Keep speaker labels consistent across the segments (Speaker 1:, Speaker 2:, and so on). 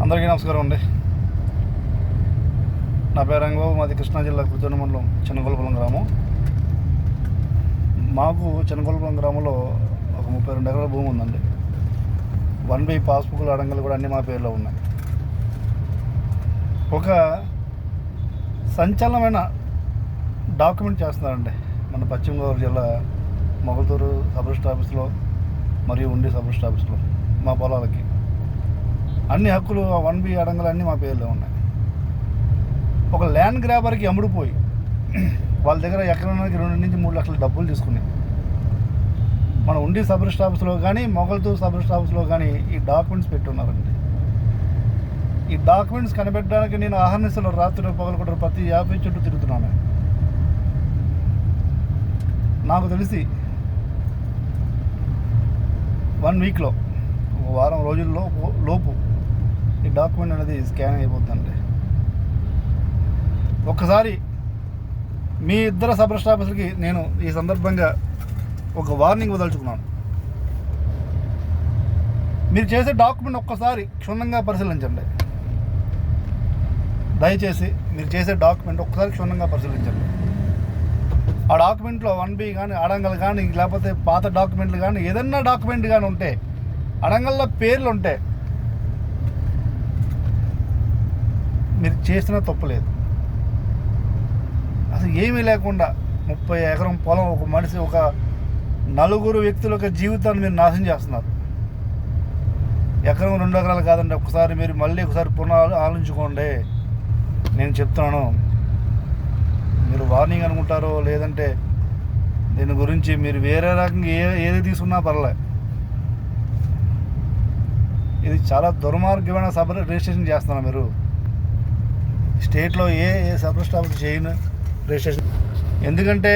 Speaker 1: అందరికీ నమస్కారం అండి. నా పేరు రంగబాబు. మాది కృష్ణా జిల్లా కుర్చోని మండలం చిన్నగొల్లపురం గ్రామం. మాకు చిన్నగొల్లపురం గ్రామంలో ఒక 32 ఎకరాల భూమి ఉందండి. 1B పాస్బుక్లు అడంగలు కూడా అన్నీ మా పేరులో ఉన్నాయి. ఒక సంచలనమైన డాక్యుమెంట్ చేస్తున్నారండి మన పశ్చిమ గోదావరి జిల్లా మొగల్తూరు సబ్ రిజిస్టర్ ఆఫీస్లో మరియు ఉండి సబ్ రిజిస్టర్ ఆఫీస్లో మా పొలాలకి అన్ని హక్కులు 1B అడంగలు అన్నీ మా పేరులో ఉన్నాయి. ఒక ల్యాండ్ గ్రాబర్కి అమ్ముడుపోయి వాళ్ళ దగ్గర ఎకరానికి 2 నుంచి 3 లక్షల డబ్బులు తీసుకుని మన ఉండి సబ్ రిజిస్టర్ ఆఫీస్లో కానీ మొగల్తూరు సబ్ రిజిస్టర్ ఆఫీస్లో కానీ ఈ డాక్యుమెంట్స్ పెట్టున్నారండి. ఈ డాక్యుమెంట్స్ కనిపెట్టడానికి నేను ఆహర్నిశలో రాత్రి పగలు కూడా ప్రతి 50 చుట్టూ తిరుగుతున్నాను. నాకు తెలిసి 1 వీక్లో, ఒక వారం రోజుల్లో లోపు ఈ డాక్యుమెంట్ అనేది స్కాన్ అయిపోతుందండి. ఒక్కసారి మీ ఇద్దరు సబ్ రిజిస్టర్ ఆఫీసులకి నేను ఈ సందర్భంగా ఒక వార్నింగ్ వదలుచుకున్నాను. మీరు చేసే డాక్యుమెంట్ ఒక్కసారి క్షుణ్ణంగా పరిశీలించండి. దయచేసి మీరు చేసే డాక్యుమెంట్ ఒక్కసారి క్షుణ్ణంగా పరిశీలించండి. ఆ డాక్యుమెంట్లో 1B కానీ అడంగలు కానీ లేకపోతే పాత డాక్యుమెంట్లు కానీ ఏదన్నా డాక్యుమెంట్ కానీ ఉంటే, అడంగల్లో పేర్లు ఉంటే మీరు చేసిన తప్పులేదు. అసలు ఏమీ లేకుండా 30 ఎకరం పొలం ఒక మనిషి, ఒక 4 వ్యక్తుల యొక్క జీవితాన్ని మీరు నాశనం చేస్తున్నారు. ఎకరం 2 ఎకరాలు కాదండి. ఒకసారి మీరు మళ్ళీ ఒకసారి ఆలోచించుకోండి. నేను చెప్తున్నాను, మీరు వార్నింగ్ అనుకుంటారో లేదంటే దీని గురించి మీరు వేరే రకంగా ఏది తీసుకున్నా పర్లే. ఇది చాలా దుర్మార్గమైన సబ్ రిజిస్ట్రేషన్ చేస్తున్నారు మీరు. స్టేట్లో ఏ సబ్ రిజిస్టర్ ఆఫీస్ చేయను రిజిస్ట్రేషన్. ఎందుకంటే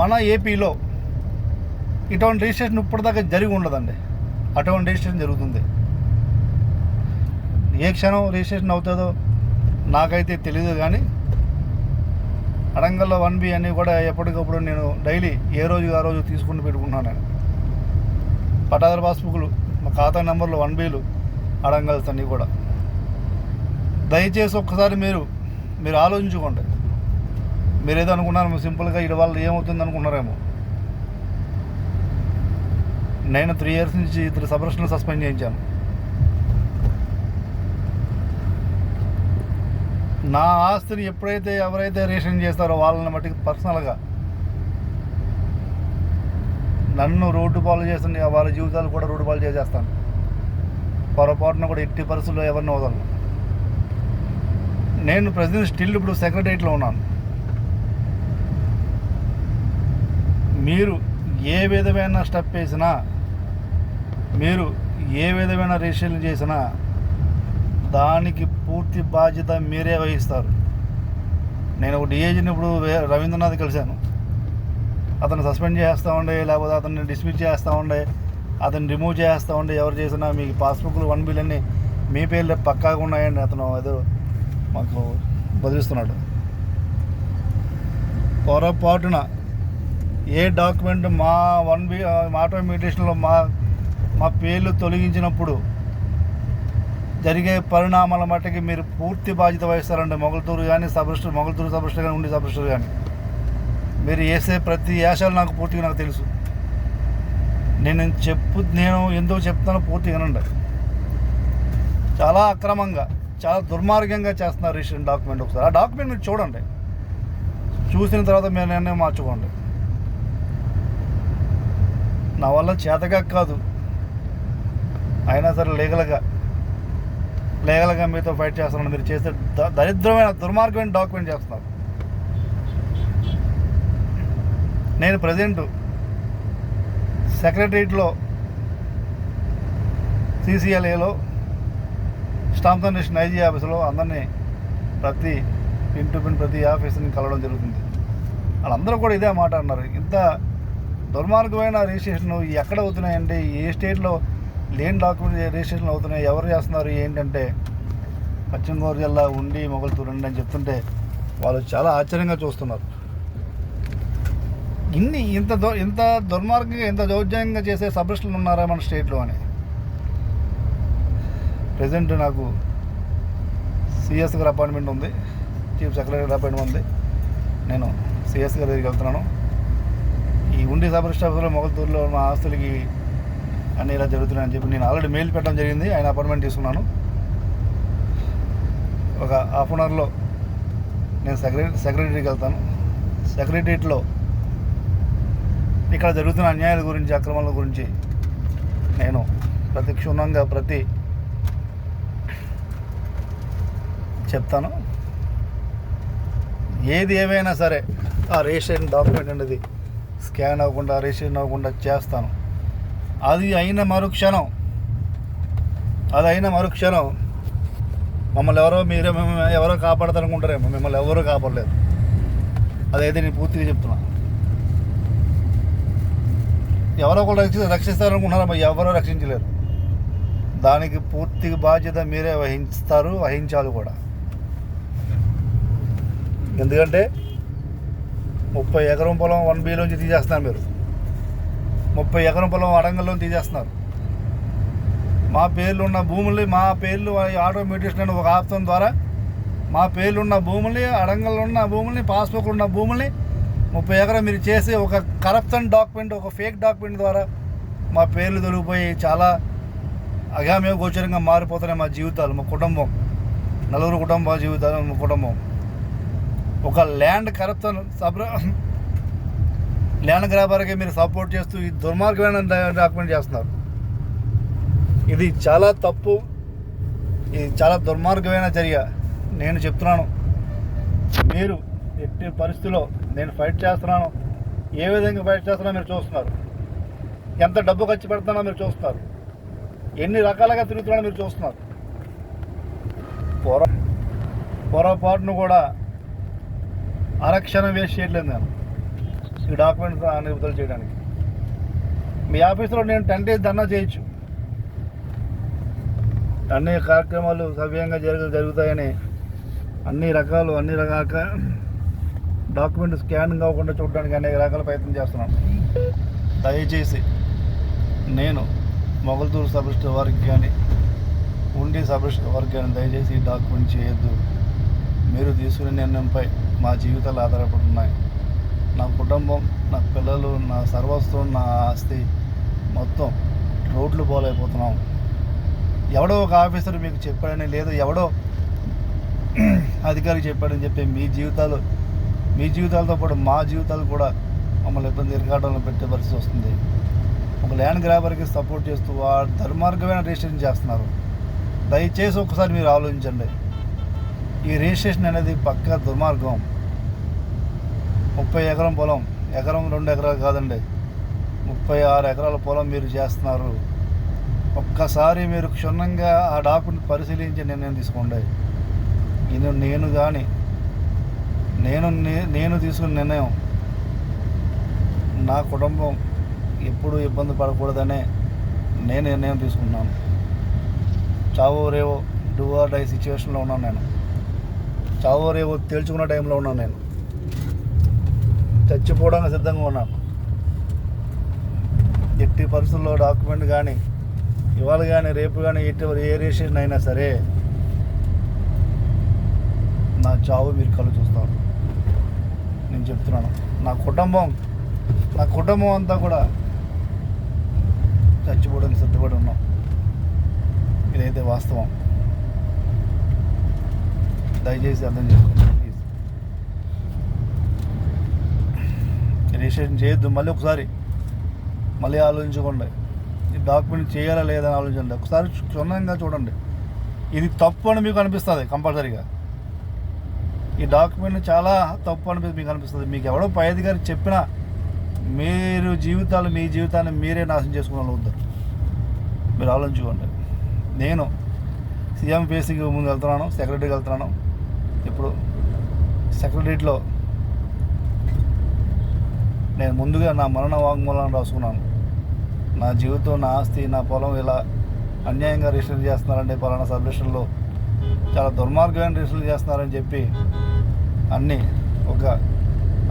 Speaker 1: మన ఏపీలో ఇటువంటి రిజిస్ట్రేషన్ ఇప్పటిదాకా జరిగి ఉండదండి. అటువంటి రిజిస్ట్రేషన్ జరుగుతుంది. ఏ క్షణం రిజిస్ట్రేషన్ అవుతుందో నాకైతే తెలియదు. కానీ అడంగల్లో 1B అన్నీ కూడా ఎప్పటికప్పుడు నేను డైలీ ఏ రోజు ఆ రోజు తీసుకుని పెట్టుకుంటున్నాను. నేను పట్టాదారు పాస్బుక్లు, మా ఖాతా నెంబర్లు 1Bలు అడంగల్స్ అన్నీ కూడా. దయచేసి ఒక్కసారి మీరు ఆలోచించుకోండి. మీరు ఏదో అనుకున్నారు సింపుల్గా ఇటు వాళ్ళు ఏమవుతుంది అనుకున్నారేమో. నేను 3 years నుంచి 3 సబ్ రిజిస్టర్లు సస్పెండ్ చేయించాను. నా ఆస్తిని ఎప్పుడైతే ఎవరైతే రిజిస్ట్రేషన్ చేస్తారో వాళ్ళని మట్టుకు పర్సనల్గా నన్ను రోడ్డు పాలు చేస్తుంది, వాళ్ళ జీవితాలు కూడా రోడ్డు పాలు చేసేస్తాను. పొరపాటున కూడా ఎట్టి పరిస్థితుల్లో ఎవరిని వదలను. నేను ప్రెసిడెంట్ స్టిల్ ఇప్పుడు సెక్రటరియట్లో ఉన్నాను. మీరు ఏ విధమైన స్టెప్ వేసినా, మీరు ఏ విధమైన రిజిస్ట్రేషన్ చేసినా దానికి పూర్తి బాధ్యత మీరే వహిస్తారు. నేను ఒక డిఐజీని ఇప్పుడు రవీంద్రనాథ్ కలిశాను. అతను సస్పెండ్ చేస్తూ ఉండే, లేకపోతే అతన్ని డిస్మిస్ చేస్తూ ఉండే, అతన్ని రిమూవ్ చేస్తూ ఉండే, ఎవరు చేసినా మీకు పాస్బుక్లు 1Bలన్నీ మీ పేర్లే పక్కాగా ఉన్నాయండి. అతను ఏదో మాకు బదిలిస్తున్నాడు. పొరపాటున ఏ డాక్యుమెంట్ మా 1B ఆటోమేటిషన్లో మా పేర్లు తొలగించినప్పుడు జరిగే పరిణామాల మట్టుకి మీరు పూర్తి బాధ్యత వహిస్తారండి. మొగల్తూరు కానీ మొగల్తూరు సబ్ రిజిస్టర్ కానీ ఉండి సబ్ రిజిస్టర్ కానీ మీరు వేసే ప్రతి యాశాలు నాకు పూర్తిగా నాకు తెలుసు. నేను ఎందుకు చెప్తానో పూర్తిగా వినండి. చాలా అక్రమంగా, చాలా దుర్మార్గంగా చేస్తున్నారు రిజిస్ట్రేషన్ డాక్యుమెంట్. ఒకసారి ఆ డాక్యుమెంట్ మీరు చూడండి. చూసిన తర్వాత మీరు నిర్ణయం మార్చుకోండి. నా వల్ల చేతగా కాదు, అయినా సరే లీగల్గా మీతో ఫైట్ చేస్తున్నాను. మీరు చేసే దరిద్రమైన దుర్మార్గమైన డాక్యుమెంట్ చేస్తున్నారు. నేను ప్రజెంట్ సెక్రటరియట్లో CCLAలో స్టాంప్స్ అండ్ రిజిస్ట్రేషన్ IG ఆఫీసులో అందరినీ ప్రతి పిన్ టు పిన్ ప్రతి ఆఫీసుని కలవడం జరుగుతుంది. వాళ్ళందరూ కూడా ఇదే మాట అన్నారు. ఇంత దుర్మార్గమైన రిజిస్ట్రేషన్ ఎక్కడ అవుతున్నాయండి? ఏ స్టేట్లో లేని డాక్యుమెంట్ రిజిస్ట్రేషన్ అవుతున్నాయి? ఎవరు చేస్తున్నారు? ఏంటంటే పశ్చిమ గోదావరి జిల్లా ఉండి మొగల్తూరు అని చెప్తుంటే వాళ్ళు చాలా ఆశ్చర్యంగా చూస్తున్నారు. ఇంత దుర్మార్గంగా ఇంత దౌర్జన్యంగా చేసే సబ్ రిజిస్టర్లు ఉన్నారా మన స్టేట్లో అని. ప్రజెంట్ నాకు సిఎస్ గారి అపాయింట్మెంట్ ఉంది, చీఫ్ సెక్రటరీ అపాయింట్మెంట్ ఉంది. నేను సిఎస్ గారి దగ్గరికి వెళ్తున్నాను. ఈ ఉండి సబ్ రిజిస్టర్ ఆఫీసులో మొగల్తూరులో మా ఆస్తులకి అన్నీ ఇలా జరుగుతున్నాయని చెప్పి నేను ఆల్రెడీ మెయిల్ పెట్టడం జరిగింది. ఆయన అపాయింట్మెంట్ తీసుకున్నాను. ఒక హాఫ్ అన్ అవర్లో నేను సెక్రటరీకి వెళ్తాను. సెక్రటరీలో ఇక్కడ జరుగుతున్న అన్యాయాల గురించి, అక్రమాల గురించి నేను క్షుణ్ణంగా చెప్తాను. ఏది ఏమైనా సరే ఆ రిజిస్ట్రేషన్ డాక్యుమెంట్ అనేది స్కాన్ అవ్వకుండా, రిజిస్ట్రేషన్ అవ్వకుండా చేస్తాను. అది అయిన మరుక్షణం మమ్మల్ని ఎవరో కాపాడతారనుకుంటారేమో, మిమ్మల్ని ఎవరో కాపాడలేదు. అదైతే నేను పూర్తిగా చెప్తున్నా. ఎవరో ఒకరు రక్షిస్తారనుకుంటున్నారమ్మా, ఎవరో రక్షించలేరు. దానికి పూర్తి బాధ్యత మీరే వహించాలి కూడా. ఎందుకంటే 30 ఎకరం పొలం 1Bలోంచి తీసేస్తున్నారు మీరు. 30 ఎకరం పొలం అడంగల్లో తీసేస్తున్నారు. మా పేర్లు ఉన్న భూముల్ని, మా పేర్లు ఆటోమేటిక్ ఒక ఆప్షన్ ద్వారా మా పేర్లు ఉన్న భూముల్ని, అడంగల్లో ఉన్న భూముల్ని, పాస్బుక్లు ఉన్న భూముల్ని 30 ఎకరం మీరు చేసి ఒక కరప్షన్ డాక్యుమెంట్, ఒక ఫేక్ డాక్యుమెంట్ ద్వారా మా పేర్లు దొరికిపోయి చాలా అగామ్య గోచరంగా మారిపోతున్నాయి మా జీవితాలు, మా కుటుంబం, 4 కుటుంబ జీవితాలు, మా కుటుంబం. ఒక ల్యాండ్ కరప్షన్ ల్యాండ్ గ్రాబర్కి మీరు సపోర్ట్ చేస్తూ ఈ దుర్మార్గమైన డాక్యుమెంట్ చేస్తున్నారు. ఇది చాలా తప్పు, ఇది చాలా దుర్మార్గమైన చర్య. నేను చెప్తున్నాను, మీరు ఎట్టి పరిస్థితుల్లో నేను ఫైట్ చేస్తున్నాను. ఏ విధంగా ఫైట్ చేస్తున్నా మీరు చూస్తున్నారు. ఎంత డబ్బు ఖర్చు పెడుతున్నా మీరు చూస్తున్నారు. ఎన్ని రకాలుగా తిరుగుతున్నా మీరు చూస్తున్నారు. పొరపాటును కూడా అరక్షణం వేస్ట్ చేయట్లేదు నేను ఈ డాక్యుమెంట్స్ విడుదల చేయడానికి. మీ ఆఫీసులో నేను 10 days ధర్నా చేయొచ్చు. అన్ని కార్యక్రమాలు సవ్యంగా జరుగుతాయని అన్ని రకాల డాక్యుమెంట్ స్కానింగ్ అవ్వకుండా చూడడానికి అనేక రకాల ప్రయత్నం చేస్తున్నాను. దయచేసి నేను మొగల్తూరు సబ్ రిజిస్టర్ వారికి కానీ, ఉండి సబ్ రిజిస్టర్ వారికి కానీ దయచేసి ఈ డాక్యుమెంట్ చేయొద్దు. మీరు తీసుకునే నిర్ణయంపై మా జీవితాలు ఆధారపడుతున్నాయి. నా కుటుంబం, నా పిల్లలు, నా సర్వస్వం, నా ఆస్తి మొత్తం రోడ్లు పోలైపోతున్నాం. ఎవడో ఒక ఆఫీసర్ మీకు చెప్పాడని, లేదు ఎవడో అధికారికి చెప్పాడని చెప్పి మీ జీవితాలతో పాటు మా జీవితాలు కూడా మమ్మల్ని ఇబ్బంది ఇరకాటంలో పెట్టే పరిస్థితి వస్తుంది. ఒక ల్యాండ్ గ్రాబర్కి సపోర్ట్ చేస్తూ ఆ దుర్మార్గమైన రిజిస్ట్రేషన్ చేస్తున్నారు. దయచేసి ఒకసారి మీరు ఆలోచించండి. ఈ రిజిస్ట్రేషన్ అనేది పక్కా దుర్మార్గం. 30 ఎకరం పొలం, ఎకరం 2 ఎకరాలు కాదండి, 36 ఎకరాల పొలం మీరు చేస్తున్నారు. ఒక్కసారి మీరు క్షుణ్ణంగా ఆ డాక్యుమెంట్ పరిశీలించి నిర్ణయం తీసుకోండి. నేను తీసుకున్న నిర్ణయం నా కుటుంబం ఎప్పుడూ ఇబ్బంది పడకూడదనే నేను నిర్ణయం తీసుకున్నాను. చావో రేవో డూ ఆర్ డై సిచ్యువేషన్లో ఉన్నాను నేను. చావో రేవో తేల్చుకున్న టైంలో ఉన్నాను నేను. చచ్చిపోవడానికి సిద్ధంగా ఉన్నాను. ఎట్టి పరిస్థితుల్లో డాక్యుమెంట్ కానీ, ఇవాళ కానీ, రేపు కానీ, ఏ రిజిస్ట్రేషన్ అయినా సరే నా చావు మీరు కళ్ళు చూస్తారు. నేను చెప్తున్నాను, నా కుటుంబం అంతా కూడా చచ్చిపోవడానికి సిద్ధపడి ఉన్నాం. ఇదైతే వాస్తవం. దయచేసి అర్థం చేసుకోండి ప్లీజ్. రిజిస్ట్రేషన్ చేయొద్దు. మళ్ళీ ఆలోచించుకోండి. ఈ డాక్యుమెంట్ చేయాలా లేదా అని ఆలోచించండి. ఒకసారి క్షుణ్ణంగా చూడండి. ఇది తప్పు అని మీకు అనిపిస్తుంది. కంపల్సరీగా ఈ డాక్యుమెంట్ చాలా తప్పు అని మీకు అనిపిస్తుంది. మీకు ఎవడో పై అధికారి చెప్పినా మీ జీవితాన్ని మీరే నాశనం చేసుకోవాలి వద్దు. మీరు ఆలోచించుకోండి. నేను సీఎం ఫేసీకి ముందు వెళ్తున్నాను, సెక్రటరీకి వెళ్తున్నాను. ఇప్పుడు సెక్రటరీలో నేను ముందుగా నా మరణ వాంగ్మూలాన్ని రాసుకున్నాను. నా జీవితం, నా ఆస్తి, నా పొలం ఇలా అన్యాయంగా రిజిస్టర్ చేస్తున్నారంటే పలానా సబ్ రిజిస్టర్లో చాలా దుర్మార్గమైన రిజిస్టర్ చేస్తున్నారని చెప్పి అన్నీ ఒక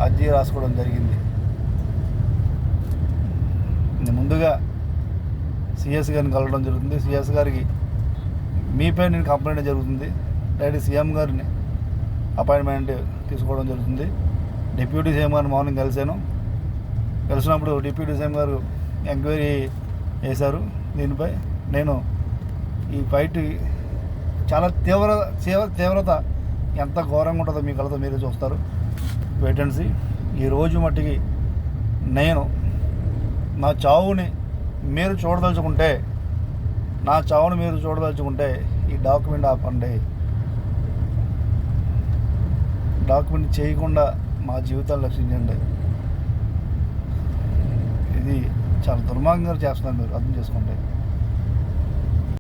Speaker 1: అర్జీ రాసుకోవడం జరిగింది. నేను ముందుగా సిఎస్ గారిని కలవడం జరుగుతుంది. సిఎస్ గారికి మీపై నేను కంప్లైంట్ జరుగుతుంది. డైరెక్ట్ సీఎం గారిని అపాయింట్మెంట్ తీసుకోవడం జరుగుతుంది. డిప్యూటీ సీఎం గారిని మార్నింగ్ కలిసినప్పుడు డిప్యూటీ సీఎం గారు ఎంక్వైరీ చేశారు దీనిపై. నేను ఈ ఫైట్ చాలా తీవ్రత ఎంత ఘోరంగా ఉంటుందో మీ కళ్ళతో మీరే చూస్తారు. Wait and see. ఈరోజు మట్టికి నేను నా చావుని మీరు చూడదలుచుకుంటే ఈ డాక్యుమెంట్ ఆపండి. డాక్యుమెంట్ చేయకుండా మా జీవితాలు రక్షించండి. ఇది చాలా దుర్మార్గంగా చేస్తున్నారు, మీరు అర్థం చేసుకోండి.